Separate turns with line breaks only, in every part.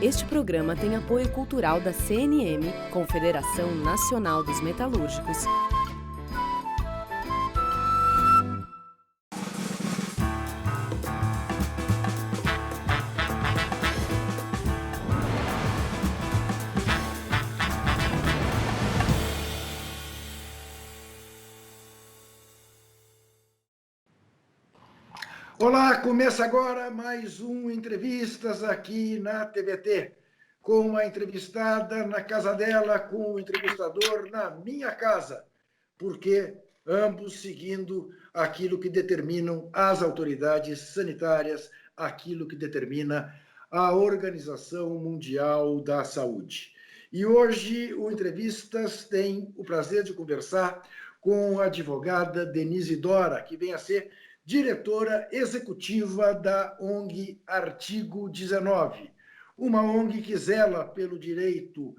Este programa tem apoio cultural da CNM, Confederação Nacional dos Metalúrgicos.
Olá, começa agora mais um Entrevistas aqui na TVT, com a entrevistada na casa dela, com o entrevistador na minha casa, porque ambos seguindo aquilo que determinam as autoridades sanitárias, aquilo que determina a Organização Mundial da Saúde. E hoje o Entrevistas tem o prazer de conversar com a advogada Denise Dora, que vem a ser diretora executiva da ONG Artigo 19, uma ONG que zela pelo direito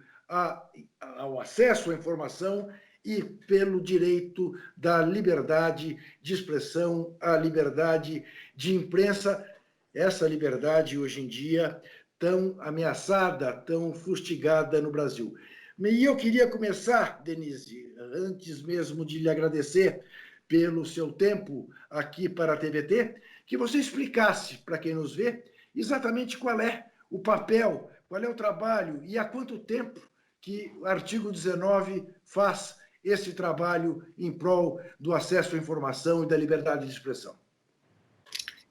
ao acesso à informação e pelo direito da liberdade de expressão, à liberdade de imprensa, essa liberdade hoje em dia tão ameaçada, tão fustigada no Brasil. E eu queria começar, Denise, antes mesmo de lhe agradecer pelo seu tempo aqui para a TVT, que você explicasse para quem nos vê exatamente qual é o papel, qual é o trabalho e há quanto tempo que o artigo 19 faz esse trabalho em prol do acesso à informação e da liberdade de expressão.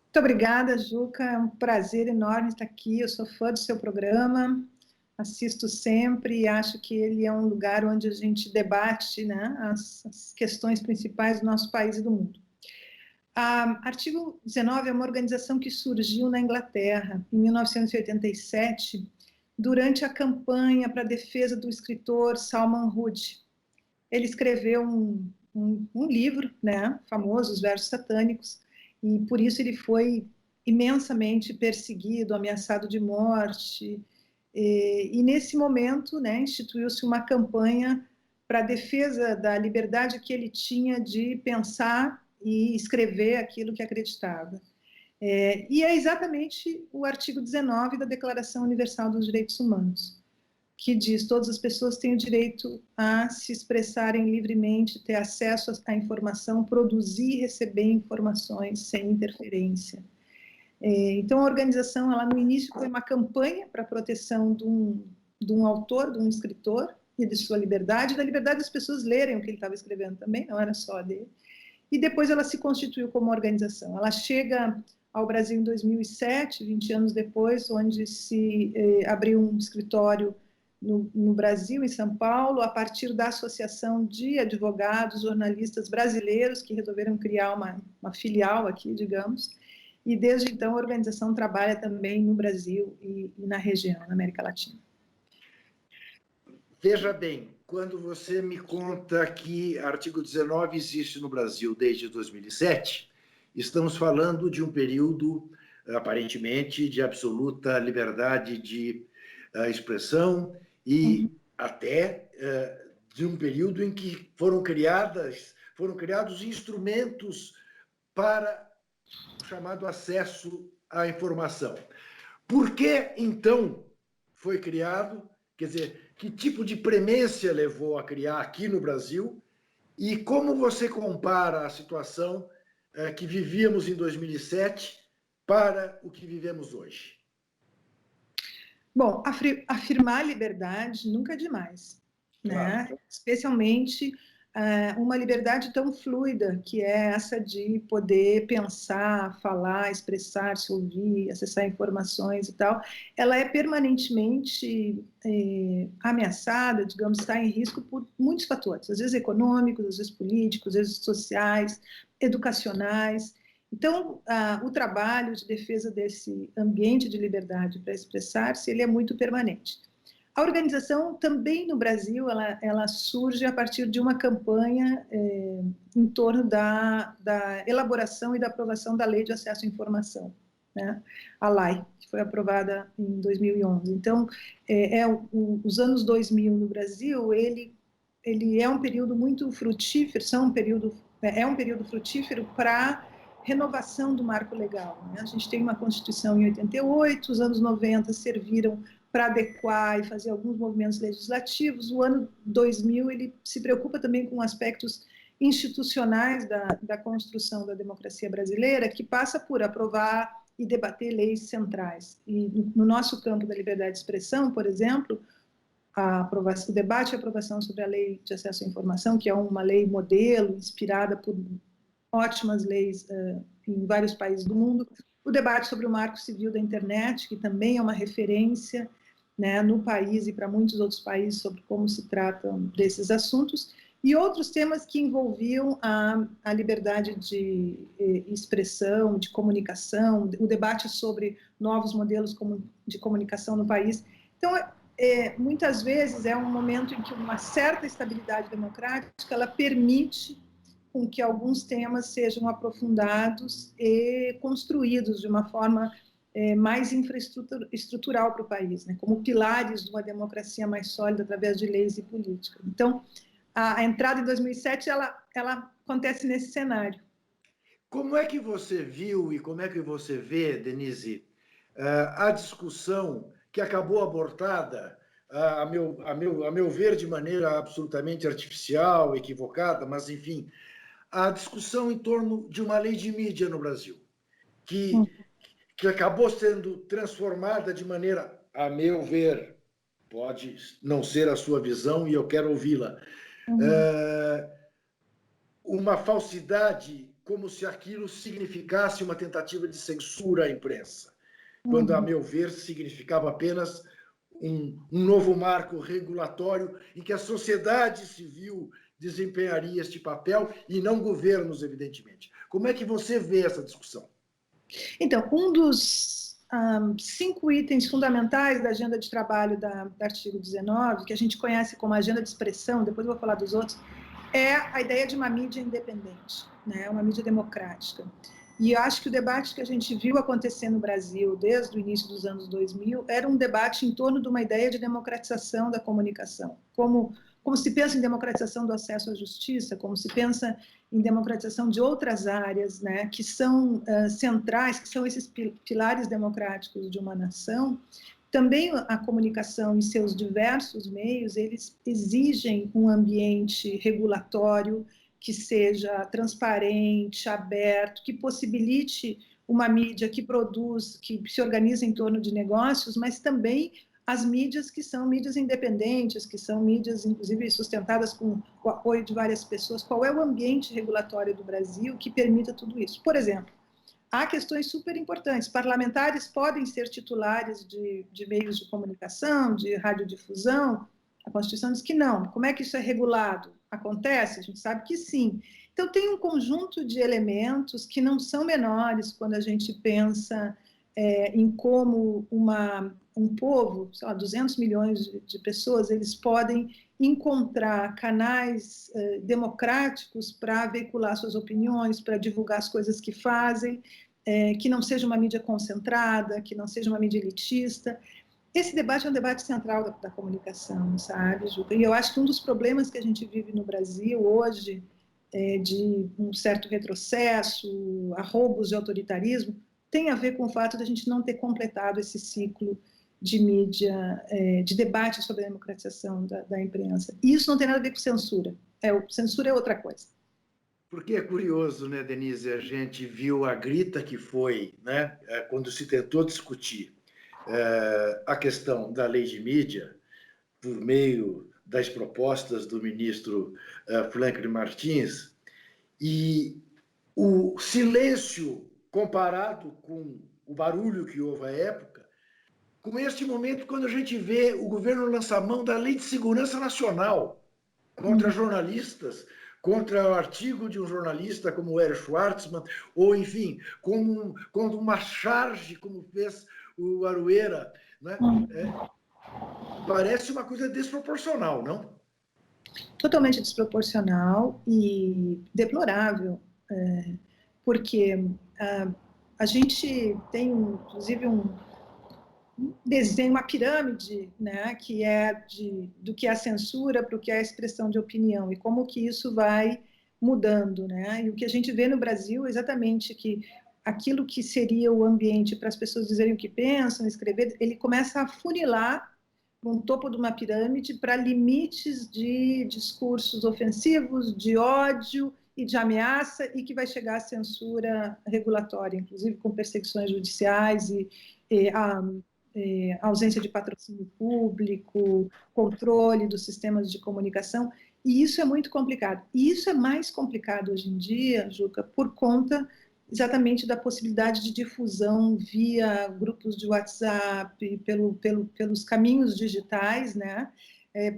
Muito obrigada, Juca. É um prazer enorme estar aqui. Eu sou fã do seu programa, assisto sempre e acho que ele é um lugar onde a gente debate, né, as questões principais do nosso país e do mundo. Artigo 19 é uma organização que surgiu na Inglaterra, em 1987, durante a campanha para a defesa do escritor Salman Rushdie. Ele escreveu um livro, né, famoso, Os Versos Satânicos, e por isso ele foi imensamente perseguido, ameaçado de morte. E nesse momento, né, instituiu-se uma campanha para a defesa da liberdade que ele tinha de pensar e escrever aquilo que acreditava. E é exatamente o artigo 19 da Declaração Universal dos Direitos Humanos, que diz que todas as pessoas têm o direito a se expressarem livremente, ter acesso à informação, produzir e receber informações sem interferência. Então, a organização, ela no início foi uma campanha para a proteção de um autor, de um escritor, e de sua liberdade, da liberdade das pessoas lerem o que ele estava escrevendo também, não era só dele. E depois ela se constituiu como organização. Ela chega ao Brasil em 2007, 20 anos depois, onde se abriu um escritório no Brasil, em São Paulo, a partir da Associação de Advogados Jornalistas Brasileiros, que resolveram criar uma filial aqui, digamos. E desde então a organização trabalha também no Brasil e na região, na América Latina.
Veja bem, quando você me conta que artigo 19 existe no Brasil desde 2007, estamos falando de um período, aparentemente, de absoluta liberdade de expressão e até de um período em que foram criados instrumentos para o chamado acesso à informação. Por que, então, foi criado? Quer dizer, que tipo de premência levou a criar aqui no Brasil? E como você compara a situação que vivíamos em 2007 para o que vivemos hoje?
Bom, afirmar a liberdade nunca é demais, claro, né? Especialmente uma liberdade tão fluida, que é essa de poder pensar, falar, expressar, se ouvir, acessar informações e tal. Ela é permanentemente ameaçada, digamos, está em risco por muitos fatores, às vezes econômicos, às vezes políticos, às vezes sociais, educacionais. Então, o trabalho de defesa desse ambiente de liberdade para expressar-se, ele é muito permanente. A organização também no Brasil, ela surge a partir de uma campanha em torno da elaboração e da aprovação da Lei de Acesso à Informação, né? A LAI, que foi aprovada em 2011. Então, os anos 2000 no Brasil, ele é um período muito frutífero, é um período frutífero para renovação do marco legal, né? A gente tem uma Constituição em 88, os anos 90 serviram para adequar e fazer alguns movimentos legislativos. O ano 2000 ele se preocupa também com aspectos institucionais da construção da democracia brasileira, que passa por aprovar e debater leis centrais. E no nosso campo da liberdade de expressão, por exemplo, o debate e a aprovação sobre a Lei de Acesso à Informação, que é uma lei modelo, inspirada por ótimas leis em vários países do mundo, o debate sobre o Marco Civil da Internet, que também é uma referência, né, no país e para muitos outros países sobre como se tratam desses assuntos, e outros temas que envolviam a liberdade de expressão, de comunicação, o debate sobre novos modelos de comunicação no país. Então, muitas vezes é um momento em que uma certa estabilidade democrática ela permite com que alguns temas sejam aprofundados e construídos de uma forma mais infraestrutural para o país, né, como pilares de uma democracia mais sólida através de leis e políticas. Então, a entrada em 2007 ela acontece nesse cenário.
Como é que você viu e como é que você vê, Denise, a discussão que acabou abortada, a meu ver, de maneira absolutamente artificial, equivocada, mas, enfim, a discussão em torno de uma lei de mídia no Brasil, que acabou sendo transformada de maneira, a meu ver, pode não ser a sua visão e eu quero ouvi-la, uma falsidade, como se aquilo significasse uma tentativa de censura à imprensa, quando, a meu ver, significava apenas um novo marco regulatório em que a sociedade civil desempenharia este papel e não governos, evidentemente. Como é que você vê essa discussão?
Então, um dos 5 itens fundamentais da agenda de trabalho do artigo 19, que a gente conhece como agenda de expressão, depois eu vou falar dos outros, é a ideia de uma mídia independente, né? Uma mídia democrática. E eu acho que o debate que a gente viu acontecer no Brasil desde o início dos anos 2000 era um debate em torno de uma ideia de democratização da comunicação, como se pensa em democratização do acesso à justiça, como se pensa em democratização de outras áreas, né, que são centrais, que são esses pilares democráticos de uma nação. Também a comunicação em seus diversos meios, eles exigem um ambiente regulatório que seja transparente, aberto, que possibilite uma mídia que produz, que se organiza em torno de negócios, mas também as mídias que são mídias independentes, que são mídias, inclusive, sustentadas com o apoio de várias pessoas. Qual é o ambiente regulatório do Brasil que permita tudo isso? Por exemplo, há questões super importantes. Parlamentares podem ser titulares de meios de comunicação, de radiodifusão. A Constituição diz que não. Como é que isso é regulado? Acontece? A gente sabe que sim. Então, tem um conjunto de elementos que não são menores quando a gente pensa em como um povo, sei lá, 200 milhões de pessoas, eles podem encontrar canais democráticos para veicular suas opiniões, para divulgar as coisas que fazem, que não seja uma mídia concentrada, que não seja uma mídia elitista. Esse debate é um debate central da comunicação, sabe, Juca? E eu acho que um dos problemas que a gente vive no Brasil hoje, de um certo retrocesso, arroubos de autoritarismo, tem a ver com o fato de a gente não ter completado esse ciclo de mídia, de debate sobre a democratização da imprensa. E isso não tem nada a ver com censura. Censura é outra coisa.
Porque é curioso, né, Denise? A gente viu a grita que foi, né, quando se tentou discutir a questão da lei de mídia, por meio das propostas do ministro Franklin Martins, e o silêncio comparado com o barulho que houve à época, com este momento quando a gente vê o governo lançar mão da Lei de Segurança Nacional contra jornalistas, contra o artigo de um jornalista como o Eric Schwartzman, ou, enfim, contra uma charge, como fez o Arueira, né? Parece uma coisa desproporcional, não?
Totalmente desproporcional e deplorável, porque a gente tem, inclusive, um desenho, uma pirâmide, né, que é do que é a censura para o que é a expressão de opinião, e como que isso vai mudando, né? E o que a gente vê no Brasil é exatamente que aquilo que seria o ambiente para as pessoas dizerem o que pensam, escrever, ele começa a funilar no topo de uma pirâmide para limites de discursos ofensivos, de ódio e de ameaça, e que vai chegar à censura regulatória, inclusive com perseguições judiciais e a ausência de patrocínio público, controle dos sistemas de comunicação, e isso é muito complicado. E isso é mais complicado hoje em dia, Juca, por conta exatamente da possibilidade de difusão via grupos de WhatsApp, pelos caminhos digitais, né?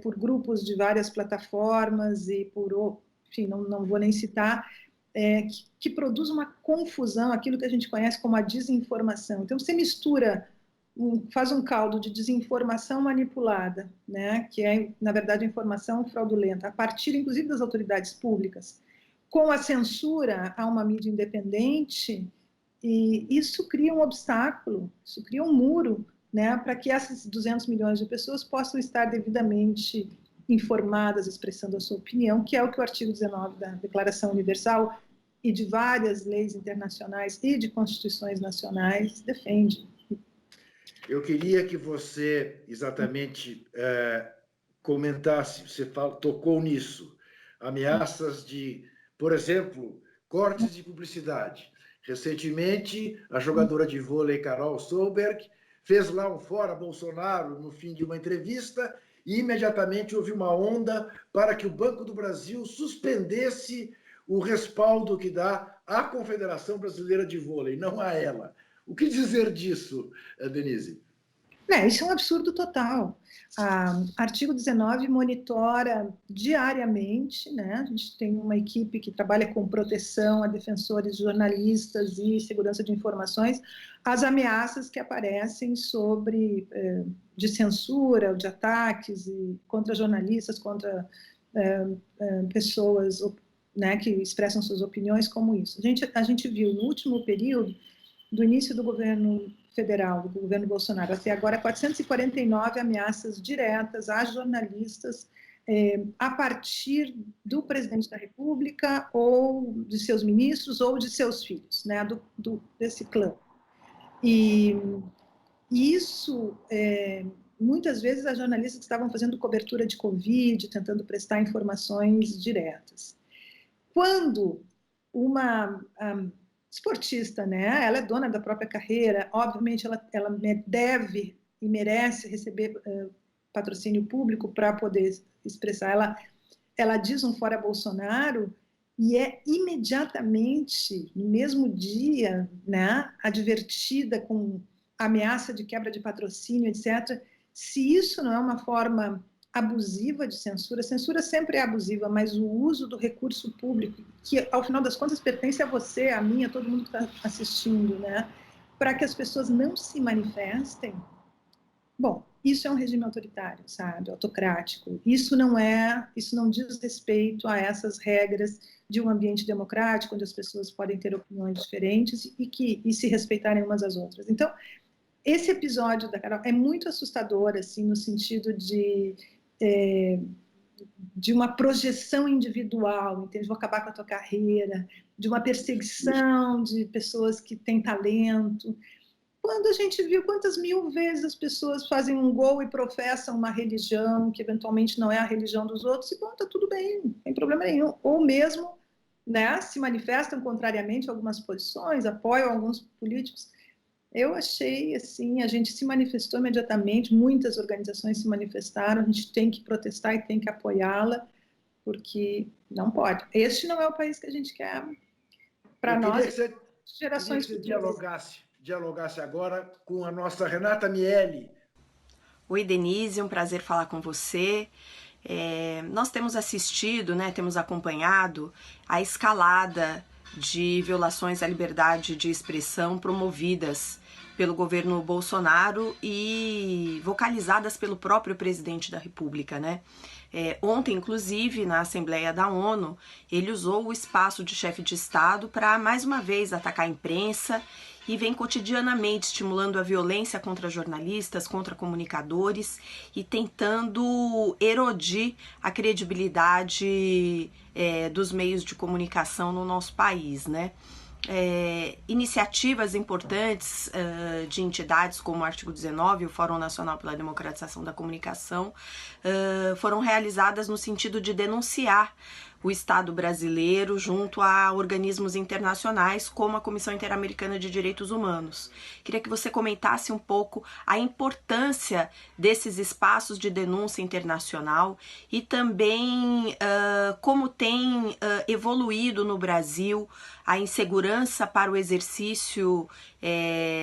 Por grupos de várias plataformas e por, enfim, não vou nem citar, que produz uma confusão, aquilo que a gente conhece como a desinformação. Então, você mistura, faz um caldo de desinformação manipulada, né? Que é, na verdade, informação fraudulenta, a partir, inclusive, das autoridades públicas, com a censura a uma mídia independente, e isso cria um obstáculo, isso cria um muro, né, para que essas 200 milhões de pessoas possam estar devidamente informadas, expressando a sua opinião, que é o que o artigo 19 da Declaração Universal e de várias leis internacionais e de constituições nacionais defende.
Eu queria que você exatamente comentasse, você tocou nisso, ameaças de, por exemplo, cortes de publicidade. Recentemente, a jogadora de vôlei Carol Solberg fez lá um fora Bolsonaro no fim de uma entrevista e imediatamente houve uma onda para que o Banco do Brasil suspendesse o respaldo que dá à Confederação Brasileira de Vôlei, não a ela. O que dizer disso, Denise?
Isso é um absurdo total. Artigo 19 monitora diariamente, né? A gente tem uma equipe que trabalha com proteção a defensores, jornalistas e segurança de informações, as ameaças que aparecem sobre de censura, de ataques contra jornalistas, contra pessoas, né, que expressam suas opiniões, como isso. A gente viu no último período, do início do governo federal, do governo Bolsonaro, até agora, 449 ameaças diretas a jornalistas a partir do presidente da República ou de seus ministros ou de seus filhos, né, desse clã. E isso, muitas vezes, as jornalistas que estavam fazendo cobertura de Covid, tentando prestar informações diretas. Quando uma esportista, né? Ela é dona da própria carreira, obviamente ela deve e merece receber patrocínio público para poder expressar. Ela diz um fora Bolsonaro e é imediatamente, no mesmo dia, né, advertida com ameaça de quebra de patrocínio, etc. Se isso não é uma forma abusiva de censura sempre é abusiva, mas o uso do recurso público, que ao final das contas pertence a você, a mim, a todo mundo que está assistindo, né, para que as pessoas não se manifestem, bom, isso é um regime autoritário, sabe, autocrático. Isso não diz respeito a essas regras de um ambiente democrático, onde as pessoas podem ter opiniões diferentes e se respeitarem umas às outras. Então, esse episódio da Carol é muito assustador, assim, no sentido de uma projeção individual, entende? Vou acabar com a tua carreira, de uma perseguição de pessoas que têm talento. Quando a gente viu quantas mil vezes as pessoas fazem um gol e professam uma religião que eventualmente não é a religião dos outros, e bom, tá tudo bem, não tem problema nenhum. Ou mesmo, né, se manifestam contrariamente a algumas posições, apoiam alguns políticos. Eu achei, assim, a gente se manifestou imediatamente, muitas organizações se manifestaram, a gente tem que protestar e tem que apoiá-la, porque não pode. Este não é o país que a gente quer para nós, gerações
futuras. Dialogasse agora com a nossa Renata Miele.
Oi, Denise, um prazer falar com você. Nós temos assistido, né, temos acompanhado a escalada de violações à liberdade de expressão promovidas pelo governo Bolsonaro e vocalizadas pelo próprio presidente da República, né? Ontem, inclusive, na Assembleia da ONU, ele usou o espaço de chefe de Estado para, mais uma vez, atacar a imprensa e vem cotidianamente estimulando a violência contra jornalistas, contra comunicadores e tentando erodir a credibilidade dos meios de comunicação no nosso país, né? iniciativas importantes de entidades como o artigo 19, o Fórum Nacional pela Democratização da Comunicação, foram realizadas no sentido de denunciar o Estado brasileiro junto a organismos internacionais como a Comissão Interamericana de Direitos Humanos. Queria que você comentasse um pouco a importância desses espaços de denúncia internacional e também como tem evoluído no Brasil a insegurança para o exercício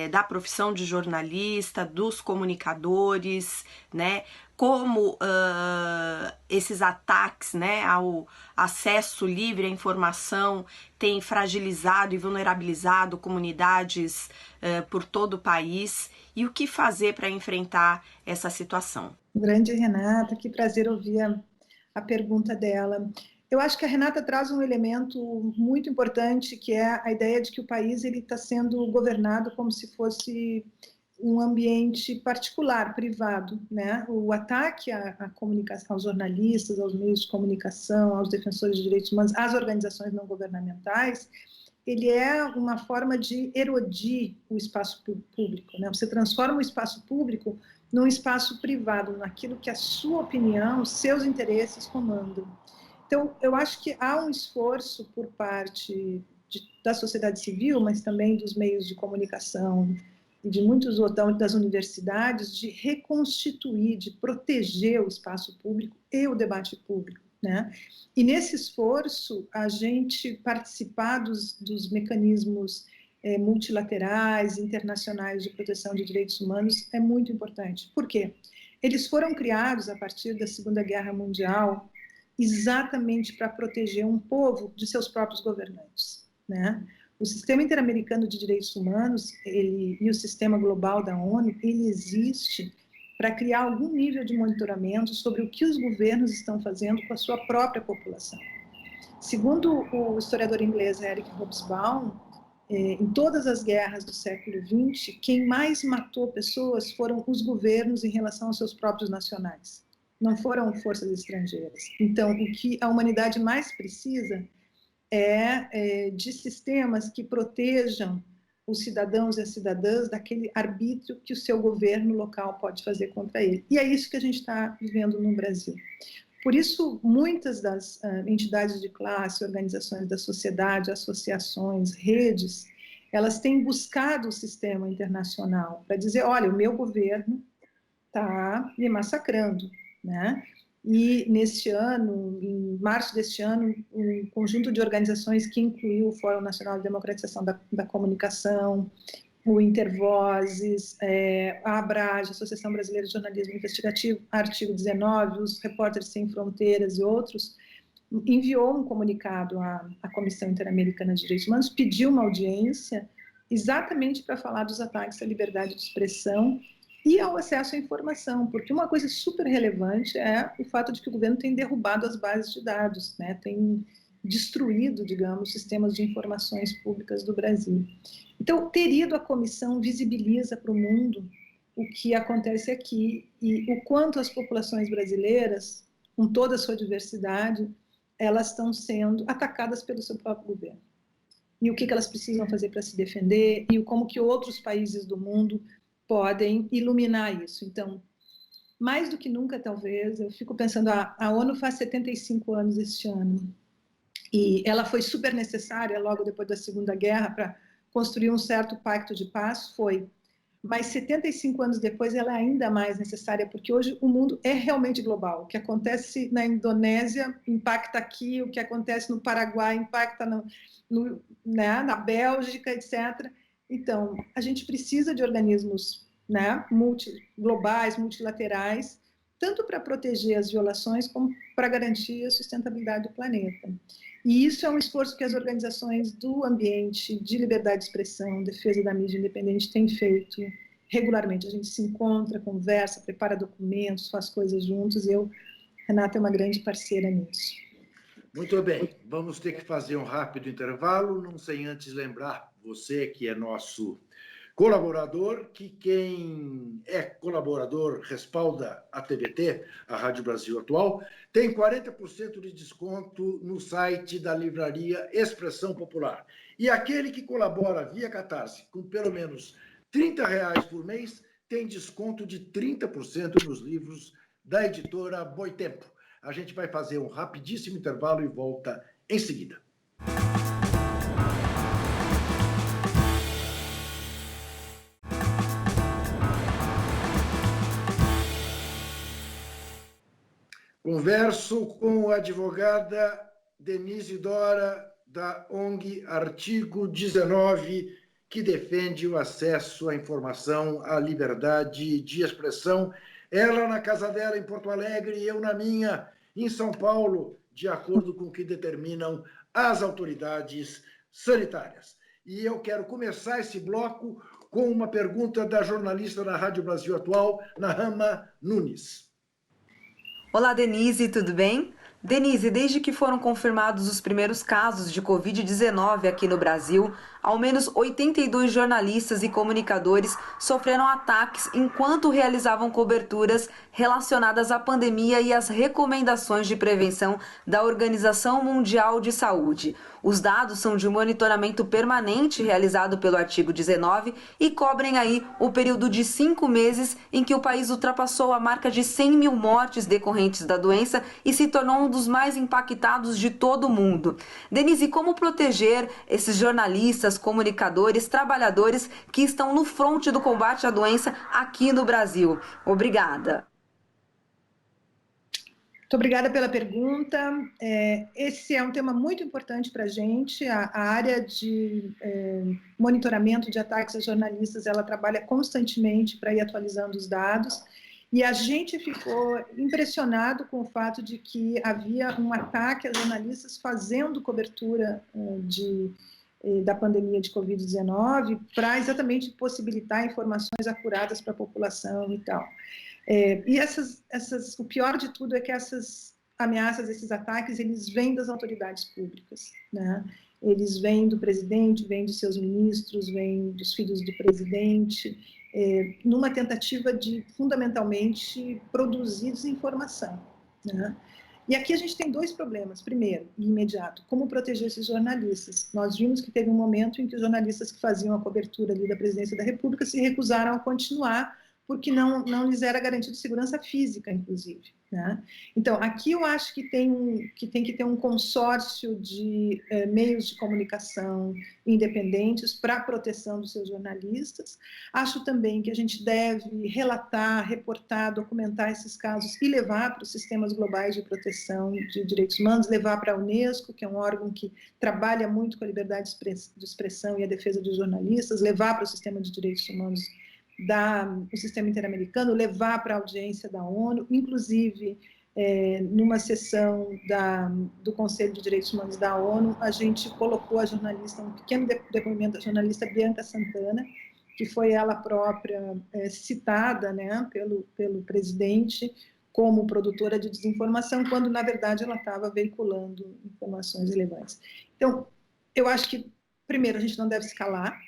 da profissão de jornalista, dos comunicadores, né? Como esses ataques, né, ao acesso livre à informação têm fragilizado e vulnerabilizado comunidades por todo o país, e o que fazer para enfrentar essa situação.
Grande Renata, que prazer ouvir a pergunta dela. Eu acho que a Renata traz um elemento muito importante, que é a ideia de que o país está sendo governado como se fosse um ambiente particular, privado, né? O ataque à comunicação, aos jornalistas, aos meios de comunicação, aos defensores de direitos humanos, às organizações não governamentais, ele é uma forma de erodir o espaço público, né? Você transforma o espaço público num espaço privado, naquilo que a sua opinião, os seus interesses comandam. Então, eu acho que há um esforço por parte da sociedade civil, mas também dos meios de comunicação e de muitos outros das universidades, de reconstituir, de proteger o espaço público e o debate público, né? E nesse esforço, a gente participar dos mecanismos multilaterais, internacionais de proteção de direitos humanos é muito importante. Por quê? Eles foram criados a partir da Segunda Guerra Mundial exatamente para proteger um povo de seus próprios governantes, né? O Sistema Interamericano de Direitos Humanos e o Sistema Global da ONU, ele existe para criar algum nível de monitoramento sobre o que os governos estão fazendo com a sua própria população. Segundo o historiador inglês Eric Hobsbawm, em todas as guerras do século XX, quem mais matou pessoas foram os governos em relação aos seus próprios nacionais, não foram forças estrangeiras. Então, o que a humanidade mais precisa de sistemas que protejam os cidadãos e as cidadãs daquele arbítrio que o seu governo local pode fazer contra ele. E é isso que a gente está vivendo no Brasil. Por isso, muitas das entidades de classe, organizações da sociedade, associações, redes, elas têm buscado o sistema internacional para dizer, olha, o meu governo está me massacrando, né? E neste ano, em março deste ano, um conjunto de organizações que incluiu o Fórum Nacional de Democratização da Comunicação, o Intervozes, a ABRAGE, Associação Brasileira de Jornalismo Investigativo, Artigo 19, os Repórteres Sem Fronteiras e outros, enviou um comunicado à Comissão Interamericana de Direitos Humanos, pediu uma audiência exatamente para falar dos ataques à liberdade de expressão e ao acesso à informação, porque uma coisa super relevante é o fato de que o governo tem derrubado as bases de dados, né? Tem destruído, digamos, sistemas de informações públicas do Brasil. Então, ter ido à comissão visibiliza para o mundo o que acontece aqui e o quanto as populações brasileiras, com toda a sua diversidade, elas estão sendo atacadas pelo seu próprio governo. E o que elas precisam fazer para se defender e como que outros países do mundo podem iluminar isso. Então, mais do que nunca, talvez, eu fico pensando, a ONU faz 75 anos este ano, e ela foi super necessária logo depois da Segunda Guerra para construir um certo pacto de paz, mas 75 anos depois ela é ainda mais necessária, porque hoje o mundo é realmente global. O que acontece na Indonésia impacta aqui, o que acontece no Paraguai impacta na Bélgica, etc., Então, a gente precisa de organismos, né, globais, multilaterais, tanto para proteger as violações como para garantir a sustentabilidade do planeta. E isso é um esforço que as organizações do ambiente, de liberdade de expressão, defesa da mídia independente têm feito regularmente. A gente se encontra, conversa, prepara documentos, faz coisas juntos. Renata é uma grande parceira nisso.
Muito bem, vamos ter que fazer um rápido intervalo, não sem antes lembrar você que é nosso colaborador, que quem é colaborador respalda a TVT, a Rádio Brasil Atual, tem 40% de desconto no site da livraria Expressão Popular. E aquele que colabora via Catarse com pelo menos R$ 30 por mês tem desconto de 30% nos livros da editora Boitempo. A gente vai fazer um rapidíssimo intervalo e volta em seguida. Converso com a advogada Denise Dora, da ONG Artigo 19, que defende o acesso à informação, à liberdade de expressão. Ela na casa dela em Porto Alegre e eu na minha em São Paulo, de acordo com o que determinam as autoridades sanitárias. E eu quero começar esse bloco com uma pergunta da jornalista da Rádio Brasil Atual, Nahama Nunes.
Olá, Denise, tudo bem? Denise, desde que foram confirmados os primeiros casos de Covid-19 aqui no Brasil, ao menos 82 jornalistas e comunicadores sofreram ataques enquanto realizavam coberturas relacionadas à pandemia e às recomendações de prevenção da Organização Mundial de Saúde. Os dados são de um monitoramento permanente realizado pelo Artigo 19 e cobrem aí o período de 5 meses em que o país ultrapassou a marca de 100 mil mortes decorrentes da doença e se tornou um dos mais impactados de todo o mundo. Denise, como proteger esses jornalistas, comunicadores, trabalhadores que estão no fronte do combate à doença aqui no Brasil? Obrigada.
Muito obrigada pela pergunta. Esse é um tema muito importante para a gente. A área de monitoramento de ataques a jornalistas, ela trabalha constantemente para ir atualizando os dados. E a gente ficou impressionado com o fato de que havia um ataque a jornalistas fazendo cobertura da pandemia de Covid-19 para exatamente possibilitar informações acuradas para a população e tal. E o pior de tudo é que essas ameaças, esses ataques, eles vêm das autoridades públicas, né? Eles vêm do presidente, vêm dos seus ministros, vêm dos filhos do presidente, numa tentativa de, fundamentalmente, produzir desinformação, né? E aqui a gente tem dois problemas. Primeiro, e imediato, como proteger esses jornalistas? Nós vimos que teve um momento em que os jornalistas que faziam a cobertura ali da Presidência da República se recusaram a continuar, porque não lhes era garantido segurança física, inclusive, né? Então, aqui eu acho que tem que ter um consórcio de meios de comunicação independentes para a proteção dos seus jornalistas. Acho também que a gente deve relatar, reportar, documentar esses casos e levar para os sistemas globais de proteção de direitos humanos, levar para a Unesco, que é um órgão que trabalha muito com a liberdade de expressão e a defesa dos jornalistas, levar para o sistema de direitos humanos do sistema interamericano, levar para a audiência da ONU, inclusive numa sessão do Conselho de Direitos Humanos da ONU, a gente colocou a jornalista, um pequeno depoimento da jornalista Bianca Santana, que foi ela própria citada, né, pelo presidente como produtora de desinformação, quando, na verdade, ela estava veiculando informações relevantes. Então, eu acho que, primeiro, a gente não deve se calar.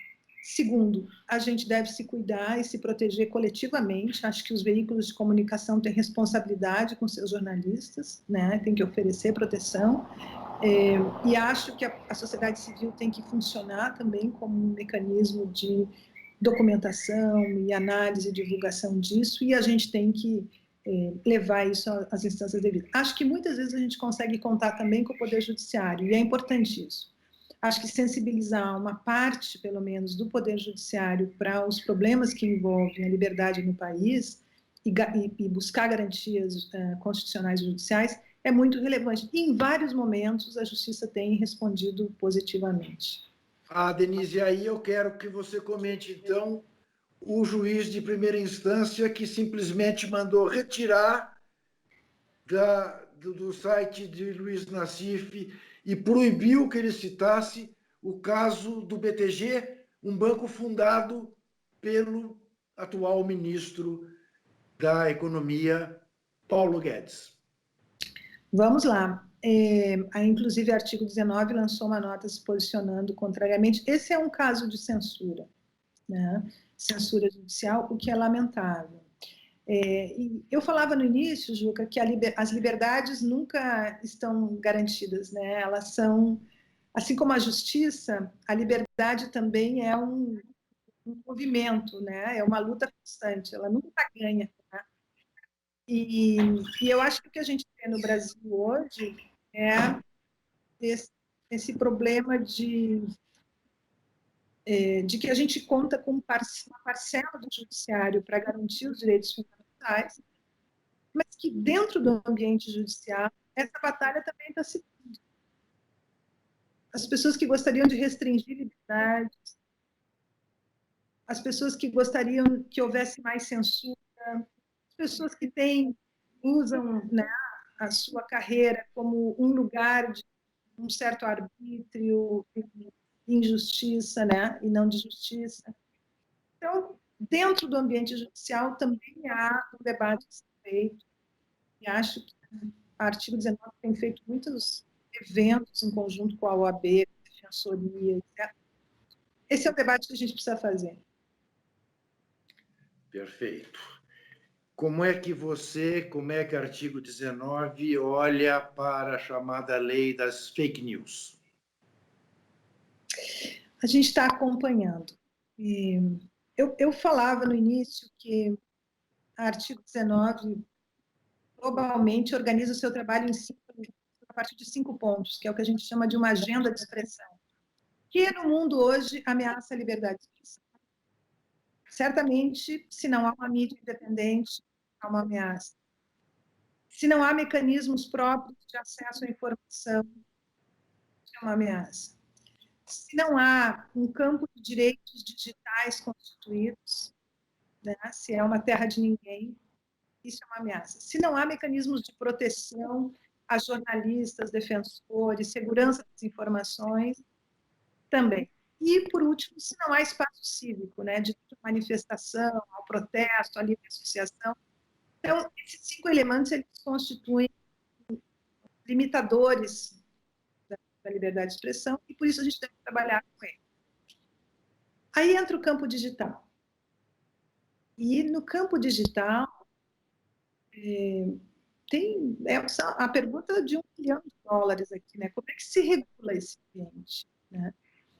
Segundo, a gente deve se cuidar e se proteger coletivamente. Acho que os veículos de comunicação têm responsabilidade com seus jornalistas, né? Tem que oferecer proteção. E acho que a sociedade civil tem que funcionar também como um mecanismo de documentação e análise e divulgação disso, e a gente tem que levar isso às instâncias devidas. Acho que muitas vezes a gente consegue contar também com o Poder Judiciário, e é importante isso. Acho que sensibilizar uma parte, pelo menos, do Poder Judiciário para os problemas que envolvem a liberdade no país e buscar garantias constitucionais e judiciais é muito relevante. E, em vários momentos, a Justiça tem respondido positivamente.
Denise, aí eu quero que você comente, então, o juiz de primeira instância que simplesmente mandou retirar do site de Luiz Nassif e proibiu que ele citasse o caso do BTG, um banco fundado pelo atual ministro da Economia, Paulo Guedes.
Vamos lá. Inclusive, o artigo 19 lançou uma nota se posicionando contrariamente. Esse é um caso de censura, né? Censura judicial, o que é lamentável. E eu falava no início, Juca, que as liberdades nunca estão garantidas, né? Elas são Assim como a justiça, a liberdade também é um movimento, né? É uma luta constante, ela nunca ganha. Né? E eu acho que o que a gente vê no Brasil hoje é esse problema de que a gente conta com uma parcela do judiciário para garantir os direitos fundamentais, mas que dentro do ambiente judicial, essa batalha também está se dando. As pessoas que gostariam de restringir liberdades, as pessoas que gostariam que houvesse mais censura, as pessoas que usam, né, a sua carreira como um lugar de um certo arbítrio, injustiça, né, e não de justiça. Então, dentro do ambiente judicial também há um debate a ser feito, e acho que o artigo 19 tem feito muitos eventos em conjunto com a OAB, a Defensoria, etc. Esse é o debate que a gente precisa fazer.
Perfeito. Como é que o artigo 19 olha para a chamada lei das fake news?
A gente está acompanhando. Eu falava no início que o artigo 19 globalmente organiza o seu trabalho a partir de 5 pontos, que é o que a gente chama de uma agenda de expressão, que no mundo hoje ameaça a liberdade de expressão. Certamente, se não há uma mídia independente, há uma ameaça. Se não há mecanismos próprios de acesso à informação, é uma ameaça. Se não há um campo de direitos digitais constituídos, né, se é uma terra de ninguém, isso é uma ameaça. Se não há mecanismos de proteção a jornalistas, defensores, segurança das informações, também. E, por último, se não há espaço cívico, né, de manifestação, ao protesto, à livre associação. Então, esses 5 elementos eles constituem limitadores da liberdade de expressão e, por isso, a gente deve trabalhar com ele. Aí entra o campo digital. E, no campo digital, tem a pergunta de $1 bilhão aqui, né? Como é que se regula esse ambiente, né?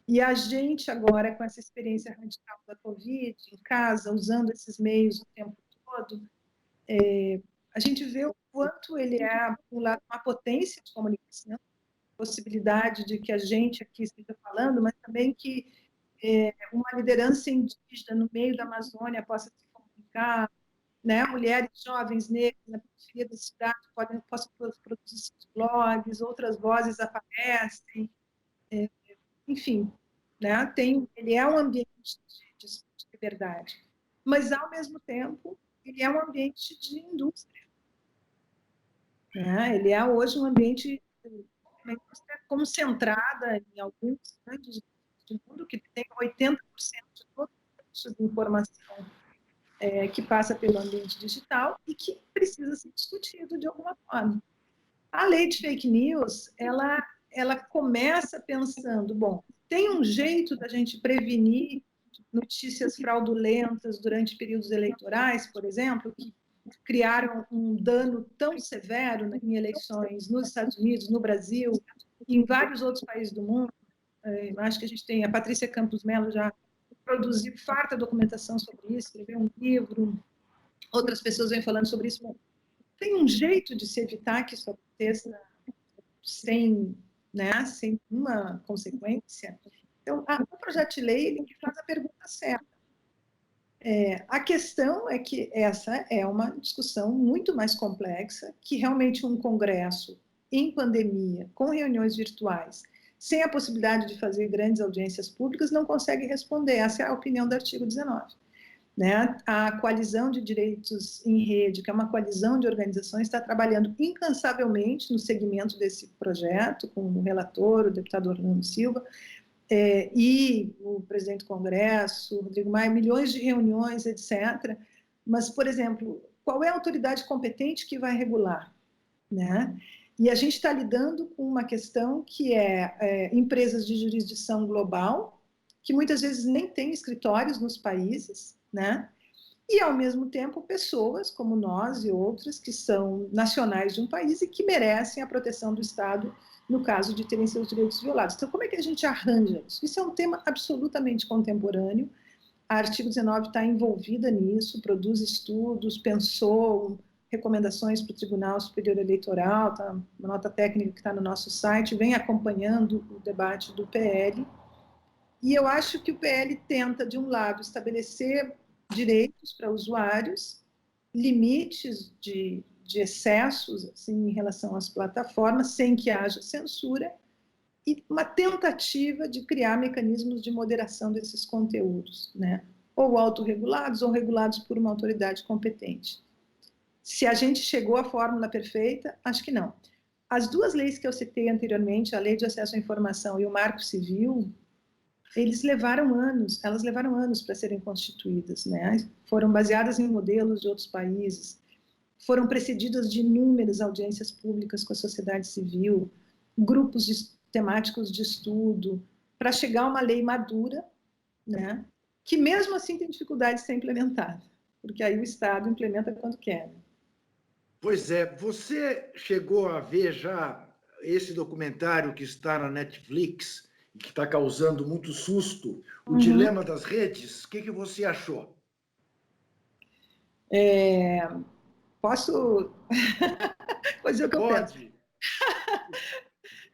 E a gente agora, com essa experiência radical da Covid, em casa, usando esses meios o tempo todo, a gente vê o quanto ele é, por um lado, uma potência de comunicação, possibilidade de que a gente aqui esteja falando, mas também que uma liderança indígena no meio da Amazônia possa se comunicar, né? Mulheres jovens negras na periferia da cidade possam produzir seus blogs, outras vozes aparecem, enfim, né? Ele é um ambiente de liberdade, mas, ao mesmo tempo, ele é um ambiente de indústria. Né? Ele é, hoje, um ambiente concentrada em alguns grandes do mundo, que tem 80% de toda a informação que passa pelo ambiente digital e que precisa ser discutido de alguma forma. A lei de fake news, ela começa pensando, bom, tem um jeito da gente prevenir notícias fraudulentas durante períodos eleitorais, por exemplo, que criaram um dano tão severo em eleições nos Estados Unidos, no Brasil e em vários outros países do mundo. Acho que a gente tem, a Patrícia Campos Mello já produziu farta documentação sobre isso, escreveu um livro, outras pessoas vêm falando sobre isso. Bom, tem um jeito de se evitar que isso aconteça sem uma consequência. Então, o projeto de lei ele faz a pergunta certa. A questão é que essa é uma discussão muito mais complexa, que realmente um congresso em pandemia, com reuniões virtuais, sem a possibilidade de fazer grandes audiências públicas, não consegue responder. Essa é a opinião do artigo 19. Né? A Coalizão de Direitos em Rede, que é uma coalizão de organizações, está trabalhando incansavelmente no segmento desse projeto, com o relator, o deputado Orlando Silva, e o presidente do Congresso, o Rodrigo Maia, milhões de reuniões, etc. Mas, por exemplo, qual é a autoridade competente que vai regular? Né? E a gente está lidando com uma questão que é empresas de jurisdição global, que muitas vezes nem têm escritórios nos países, né? e, ao mesmo tempo, pessoas como nós e outras que são nacionais de um país e que merecem a proteção do Estado no caso de terem seus direitos violados. Então, como é que a gente arranja isso? Isso é um tema absolutamente contemporâneo. A Artigo 19 está envolvida nisso, produz estudos, pensou recomendações para o Tribunal Superior Eleitoral, tá, uma nota técnica que está no nosso site, vem acompanhando o debate do PL. E eu acho que o PL tenta, de um lado, estabelecer direitos para usuários, limites de excessos assim, em relação às plataformas, sem que haja censura, e uma tentativa de criar mecanismos de moderação desses conteúdos, né? Ou autorregulados ou regulados por uma autoridade competente. Se a gente chegou à fórmula perfeita, acho que não. As duas leis que eu citei anteriormente, a Lei de Acesso à Informação e o Marco Civil, elas levaram anos para serem constituídas, né? Foram baseadas em modelos de outros países, foram precedidas de inúmeras audiências públicas com a sociedade civil, grupos temáticos de estudo, para chegar a uma lei madura, né? Que mesmo assim tem dificuldade de ser implementada, porque aí o Estado implementa quando quer. Né?
Pois é, você chegou a ver já esse documentário que está na Netflix e que está causando muito susto, o Dilema das Redes? O que você achou?
Posso fazer o que eu penso?
Pode.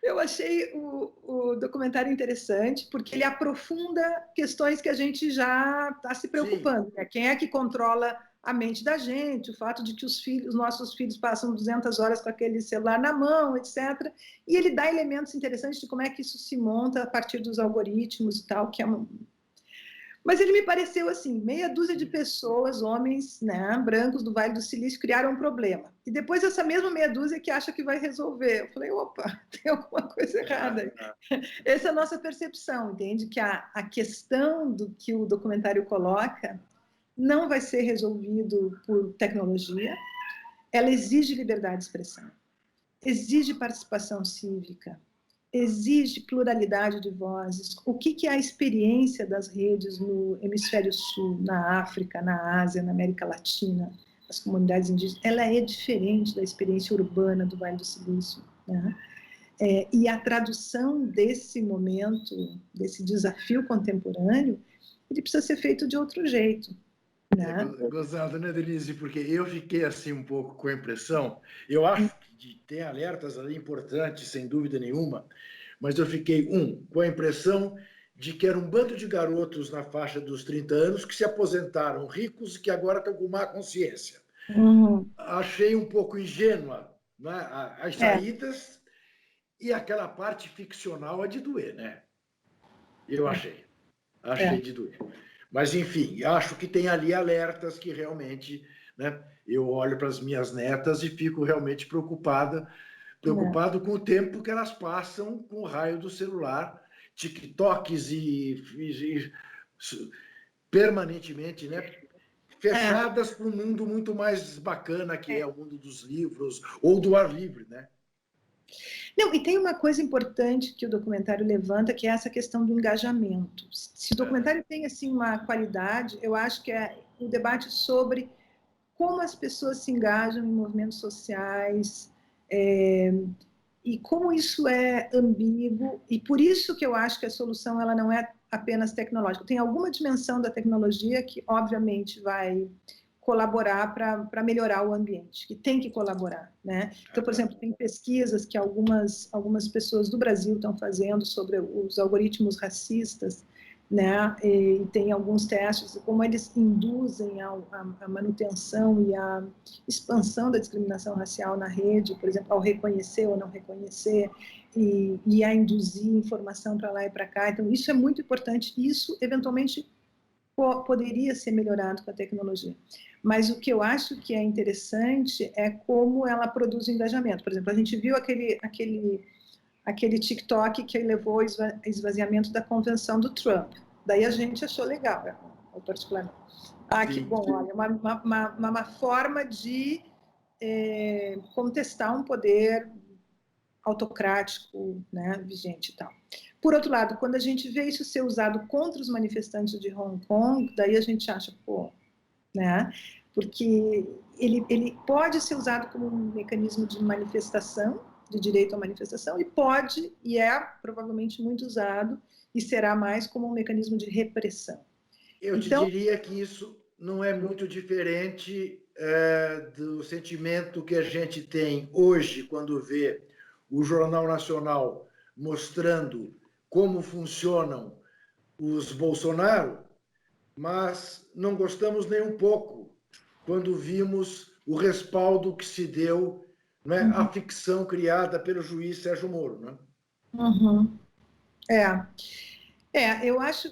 Eu achei o documentário interessante, porque ele aprofunda questões que a gente já está se preocupando. Né? Quem é que controla a mente da gente, o fato de que os nossos filhos passam 200 horas com aquele celular na mão, etc. E ele dá elementos interessantes de como é que isso se monta a partir dos algoritmos e tal, que é Mas ele me pareceu assim, meia dúzia de pessoas, homens, né, brancos do Vale do Silício, criaram um problema. E depois essa mesma meia dúzia que acha que vai resolver. Eu falei, opa, tem alguma coisa errada aí. Essa é a nossa percepção, entende? Que a questão do que o documentário coloca não vai ser resolvido por tecnologia, ela exige liberdade de expressão, exige participação cívica, exige pluralidade de vozes. O que é a experiência das redes no hemisfério sul, na África, na Ásia, na América Latina, as comunidades indígenas? Ela é diferente da experiência urbana do Vale do Silício. Né? E a tradução desse momento, desse desafio contemporâneo, ele precisa ser feito de outro jeito. Né?
Gozado, né, Denise? Porque eu fiquei assim um pouco com a impressão, eu acho que tem alertas ali importantes, sem dúvida nenhuma, mas eu fiquei, com a impressão de que era um bando de garotos na faixa dos 30 anos que se aposentaram ricos e que agora estão com má consciência. Achei um pouco ingênua, né? As saídas e aquela parte ficcional é de doer, né? Eu achei de doer. Mas, enfim, acho que tem ali alertas que realmente, né, eu olho para as minhas netas e fico realmente preocupado com o tempo que elas passam com o raio do celular, TikToks e permanentemente, né, fechadas para um mundo muito mais bacana que é o mundo dos livros ou do ar livre, né?
Não, e tem uma coisa importante que o documentário levanta, que é essa questão do engajamento. Se o documentário tem assim uma qualidade, eu acho que é o debate sobre como as pessoas se engajam em movimentos sociais, e como isso é ambíguo, e por isso que eu acho que a solução ela não é apenas tecnológica. Tem alguma dimensão da tecnologia que, obviamente, vai colaborar para melhorar o ambiente, que tem que colaborar, né? Então, por exemplo, tem pesquisas que algumas pessoas do Brasil estão fazendo sobre os algoritmos racistas, né? E tem alguns testes de como eles induzem a manutenção e a expansão da discriminação racial na rede, por exemplo, ao reconhecer ou não reconhecer, e a induzir informação para lá e para cá. Então, isso é muito importante. Isso, eventualmente, poderia ser melhorado com a tecnologia. Mas o que eu acho que é interessante é como ela produz engajamento. Por exemplo, a gente viu aquele TikTok que levou ao esvaziamento da convenção do Trump. Daí a gente achou legal, particularmente. Que bom, olha, uma forma de contestar um poder autocrático, né, vigente e tal. Por outro lado, quando a gente vê isso ser usado contra os manifestantes de Hong Kong, daí a gente acha, né? Porque ele pode ser usado como um mecanismo de manifestação, de direito à manifestação, e pode, e é provavelmente muito usado, e será mais como um mecanismo de repressão.
Eu te diria que isso não é muito diferente do sentimento que a gente tem hoje quando vê o Jornal Nacional mostrando como funcionam os Bolsonaro, mas não gostamos nem um pouco quando vimos o respaldo que se deu, né, à ficção criada pelo juiz Sérgio Moro. Né?
Uhum. Eu acho...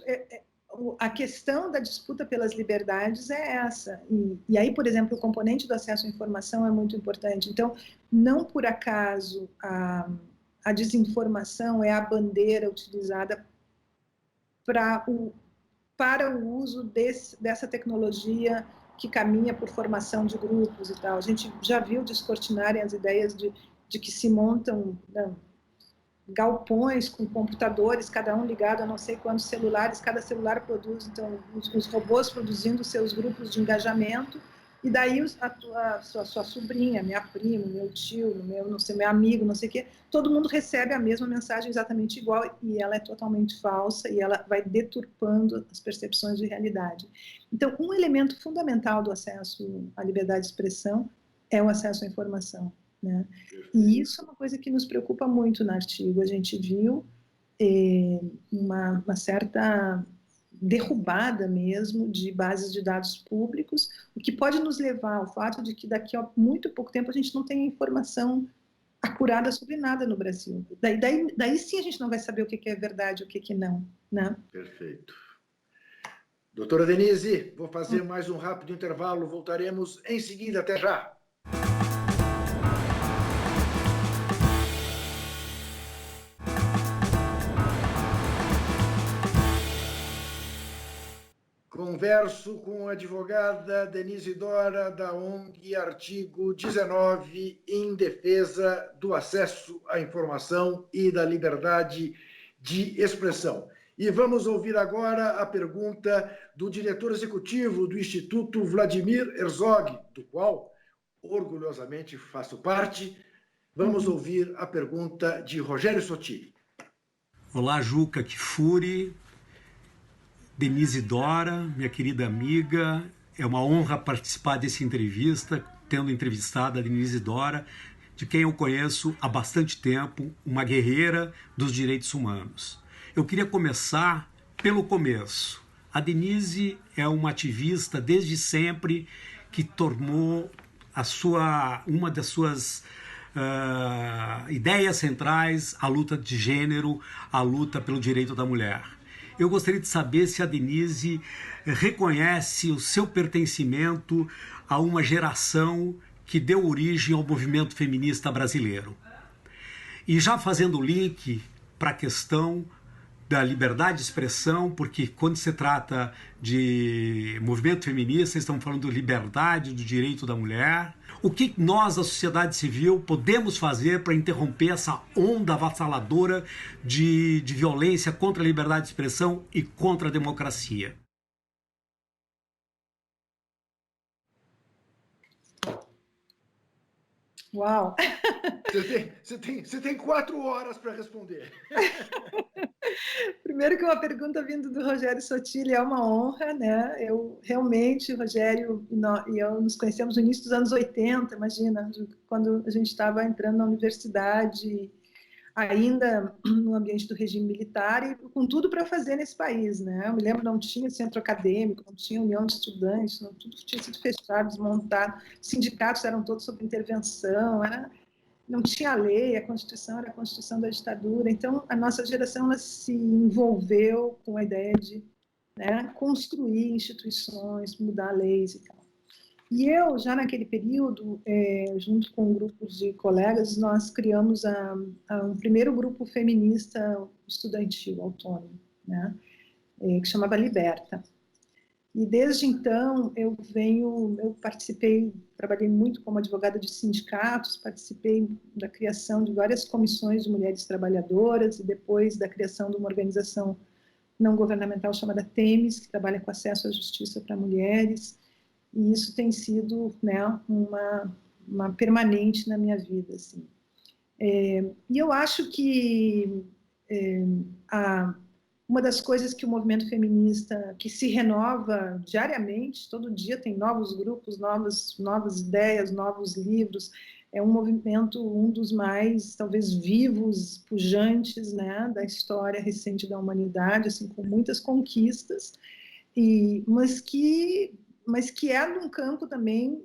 a questão da disputa pelas liberdades é essa. E aí, por exemplo, o componente do acesso à informação é muito importante. Então, não por acaso a desinformação é a bandeira utilizada para o uso dessa tecnologia que caminha por formação de grupos e tal. A gente já viu descortinarem as ideias de que se montam... galpões com computadores, cada um ligado a não sei quantos celulares, cada celular produz, então, os robôs produzindo seus grupos de engajamento, e daí sua sobrinha, minha prima, meu tio, não sei, meu amigo, não sei o quê, todo mundo recebe a mesma mensagem exatamente igual, e ela é totalmente falsa, e ela vai deturpando as percepções de realidade. Então, um elemento fundamental do acesso à liberdade de expressão é o acesso à informação. Né? E isso é uma coisa que nos preocupa muito no artigo. A gente viu uma certa derrubada mesmo de bases de dados públicos, o que pode nos levar ao fato de que daqui a muito pouco tempo a gente não tem informação acurada sobre nada no Brasil. Daí sim a gente não vai saber o que é verdade e o que não. Né?
Perfeito. Doutora Denise, vou fazer mais um rápido intervalo, voltaremos em seguida. Até já! Converso com a advogada Denise Dora, da ONG Artigo 19, em defesa do acesso à informação e da liberdade de expressão. E vamos ouvir agora a pergunta do diretor executivo do Instituto Vladimir Herzog, do qual orgulhosamente faço parte. Vamos ouvir a pergunta de Rogério Sotile.
Olá, Juca Kfouri. Denise Dora, minha querida amiga, é uma honra participar dessa entrevista, tendo entrevistado a Denise Dora, de quem eu conheço há bastante tempo, uma guerreira dos direitos humanos. Eu queria começar pelo começo. A Denise é uma ativista desde sempre que tornou uma das suas ideias centrais a luta de gênero, a luta pelo direito da mulher. Eu gostaria de saber se a Denise reconhece o seu pertencimento a uma geração que deu origem ao movimento feminista brasileiro. E já fazendo o link para a questão da liberdade de expressão, porque quando se trata de movimento feminista, estamos falando de liberdade, do direito da mulher. O que nós, da sociedade civil, podemos fazer para interromper essa onda avassaladora de violência contra a liberdade de expressão e contra a democracia?
Uau!
Você tem 4 horas para responder.
Primeiro que uma pergunta vindo do Rogério Sotile é uma honra, né? Eu realmente, o Rogério e eu nos conhecemos no início dos anos 80, imagina, quando a gente estava entrando na universidade, ainda no ambiente do regime militar e com tudo para fazer nesse país, né? Eu me lembro, não tinha centro acadêmico, não tinha união de estudantes, tudo tinha sido fechado, desmontado, sindicatos eram todos sob intervenção, não tinha lei, a Constituição era a Constituição da ditadura. Então, a nossa geração ela se envolveu com a ideia de, né, construir instituições, mudar leis e tal. E eu, já naquele período, junto com grupos de colegas, nós criamos um primeiro grupo feminista estudantil autônomo, né, que chamava Liberta. E desde então eu trabalhei muito como advogada de sindicatos, participei da criação de várias comissões de mulheres trabalhadoras e depois da criação de uma organização não governamental chamada TEMES, que trabalha com acesso à justiça para mulheres. E isso tem sido, né, uma permanente na minha vida, assim. E eu acho que uma das coisas que o movimento feminista, que se renova diariamente, todo dia tem novos grupos, novas ideias, novos livros, é um movimento, um dos mais, talvez, vivos, pujantes, né, da história recente da humanidade, assim, com muitas conquistas, mas que é num campo também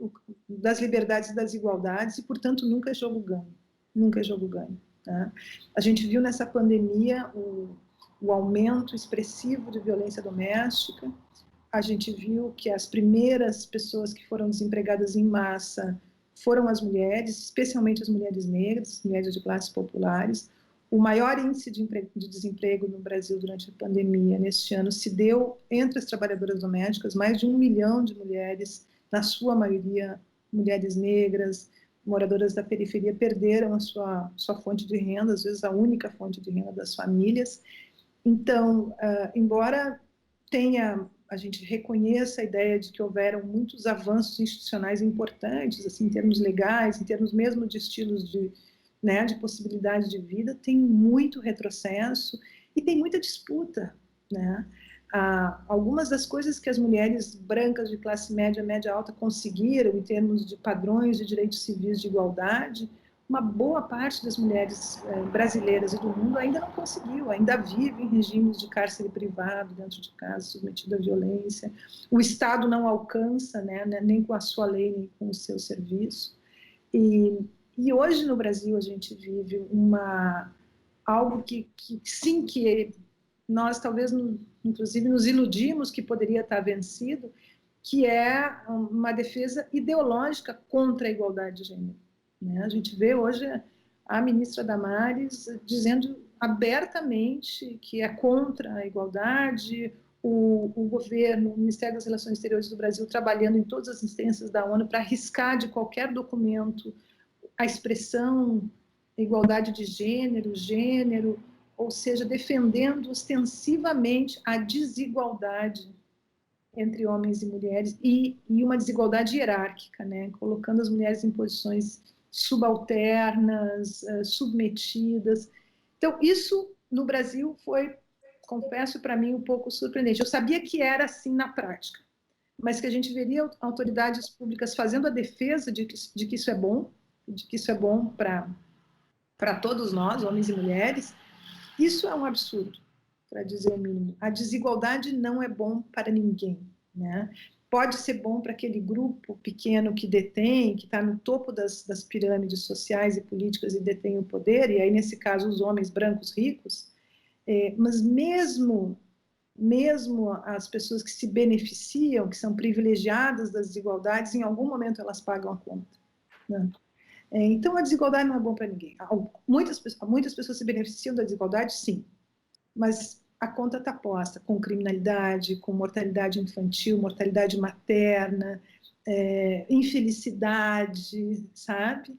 das liberdades e das igualdades, e, portanto, nunca é jogo ganho. Nunca é jogo ganho. Tá? A gente viu nessa pandemia o aumento expressivo de violência doméstica, a gente viu que as primeiras pessoas que foram desempregadas em massa foram as mulheres, especialmente as mulheres negras, mulheres de classes populares. O maior índice de desemprego no Brasil durante a pandemia, neste ano, se deu entre as trabalhadoras domésticas, mais de 1 milhão de mulheres, na sua maioria mulheres negras, moradoras da periferia, perderam a sua fonte de renda, às vezes a única fonte de renda das famílias. Então, embora a gente reconheça a ideia de que houveram muitos avanços institucionais importantes, assim, em termos legais, em termos mesmo de estilos de possibilidade de vida, tem muito retrocesso e tem muita disputa, né? Algumas das coisas que as mulheres brancas de classe média, média alta conseguiram em termos de padrões de direitos civis de igualdade, uma boa parte das mulheres brasileiras e do mundo ainda não conseguiu, ainda vive em regimes de cárcere privado, dentro de casa, submetido à violência. O Estado não alcança, né, nem com a sua lei, nem com o seu serviço. E hoje no Brasil a gente vive algo que nós talvez, inclusive, nos iludimos que poderia estar vencido, que é uma defesa ideológica contra a igualdade de gênero. Né? A gente vê hoje a ministra Damares dizendo abertamente que é contra a igualdade, o governo, o Ministério das Relações Exteriores do Brasil trabalhando em todas as instâncias da ONU para arriscar de qualquer documento a expressão igualdade de gênero, ou seja, defendendo ostensivamente a desigualdade entre homens e mulheres e uma desigualdade hierárquica, né? Colocando as mulheres em posições subalternas, submetidas. Então, isso no Brasil foi, confesso, para mim um pouco surpreendente. Eu sabia que era assim na prática, mas que a gente veria autoridades públicas fazendo a defesa de que isso é bom, de que isso é bom para todos nós, homens e mulheres. Isso é um absurdo, para dizer o mínimo. A desigualdade não é bom para ninguém, né? Pode ser bom para aquele grupo pequeno que detém, que está no topo das pirâmides sociais e políticas e detém o poder, e aí, nesse caso, os homens brancos ricos, mas mesmo as pessoas que se beneficiam, que são privilegiadas das desigualdades, em algum momento elas pagam a conta, né? Então, a desigualdade não é bom para ninguém. Muitas pessoas se beneficiam da desigualdade, sim, mas a conta está posta com criminalidade, com mortalidade infantil, mortalidade materna, infelicidade, sabe?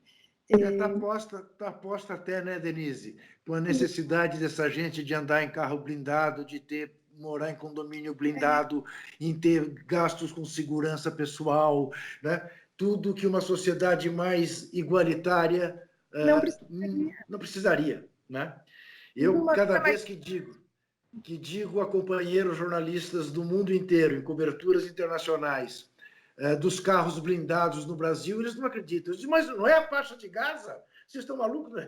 Tá posta até, né, Denise? Com a necessidade dessa gente de andar em carro blindado, de morar em condomínio blindado, em ter gastos com segurança pessoal, né? Tudo que uma sociedade mais igualitária não precisaria, né? Eu, cada vez que digo a companheiros jornalistas do mundo inteiro, em coberturas internacionais, dos carros blindados no Brasil, eles não acreditam. Eu digo, mas não é a faixa de Gaza? Vocês estão malucos?